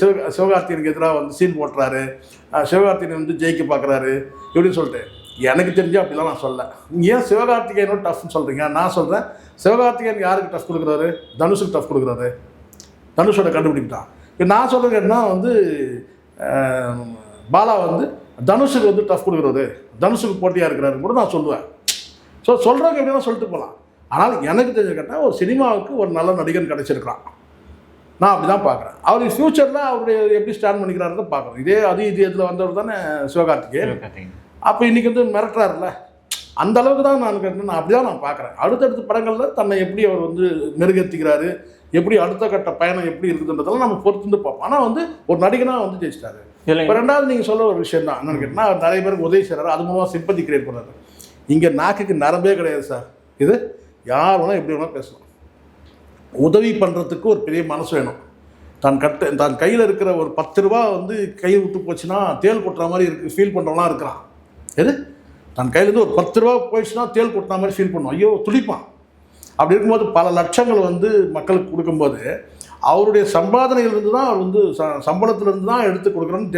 சிவகார்த்திகனுக்கு எதிராக வந்து சீன் போட்டுறாரு, சிவகார்த்திகன் வந்து ஜெயிக்க பார்க்குறாரு இப்படின்னு சொல்லிட்டு எனக்கு தெரிஞ்சு அப்படிலாம் நான் சொல்ல. ஏன் சிவகார்த்திகேயனோட டஃப்னு சொல்கிறீங்க? நான் சொல்கிறேன், சிவகார்த்திகேயன் யாருக்கு டஃப் கொடுக்குறாரு? தனுஷுக்கு டஃப் கொடுக்குறாரு. தனுஷோட கண்டுபிடிக்கிட்டான். இப்போ நான் சொல்கிறது என்ன வந்து பாலா வந்து தனுஷுக்கு வந்து டஃப் கொடுக்குறாரு, தனுஷுக்கு போட்டியாக இருக்கிறாருன்னு கூட நான் சொல்லுவேன். ஸோ சொல்கிறவங்க எப்படின்னா சொல்லிட்டு போகலாம். ஆனால் எனக்கு தெரிஞ்ச கேட்டால் ஒரு சினிமாவுக்கு ஒரு நல்ல நடிகன் கிடச்சிருக்கிறான். நான் அப்படி தான் பார்க்குறேன். அவர் ஃப்யூச்சரில் அவருடைய எப்படி ஸ்டாண்ட் பண்ணிக்கிறாருன்னு பார்க்குறேன். இது இதில் வந்தவர் தானே சிவகார்த்திகேயன். அப்போ இன்றைக்கி வந்து மிரட்டுறாருல, அந்த அளவுக்கு தான் நான் கேட்டேன். நான் அப்படி தான் நான் பார்க்குறேன். அடுத்தடுத்த படங்களில் தன்னை எப்படி அவர் வந்து மெருகேற்றிக்கிறாரு, எப்படி அடுத்த கட்ட பயணம் எப்படி இருக்குதுன்றதெல்லாம் நம்ம பொறுத்துட்டு பார்ப்போம். ஆனால் வந்து ஒரு நடிகனாக வந்து ஜெயிச்சிட்டாரு. இப்போ ரெண்டாவது நீங்கள் சொல்ல ஒரு விஷயம் தான் என்னென்னு கேட்டால், அவர் நிறைய பேருக்கு உதவி செய்கிறாரு, அது மூலமாக சிம்பத்தி கிரியேட் பண்ணுறாரு. இங்கே நாக்குக்கு நரம்பே கிடையாது சார். இது யார் வேணால் எப்படி வேணால் பேசலாம். உதவி பண்ணுறதுக்கு ஒரு பெரிய மனசு வேணும். தான் கையில் இருக்கிற ஒரு 10 ரூபா வந்து கையை விட்டு போச்சுன்னா தேல் கொட்டுற மாதிரி இருக்குது ஃபீல் பண்ணுறவங்களாம் இருக்கிறான். எது தன் கையிலேருந்து ஒரு 10 ரூபா போயிடுச்சுன்னா தேல் கொட்டுற மாதிரி ஃபீல் பண்ணுவான். ஐயோ துடிப்பான். அப்படி இருக்கும்போது பல லட்சங்கள் வந்து மக்களுக்கு கொடுக்கும்போது அவருடைய சம்பாதனையிலிருந்து தான் அவர் வந்து சம்பளத்திலேருந்து தான் எடுத்து கொடுக்குறோன்னு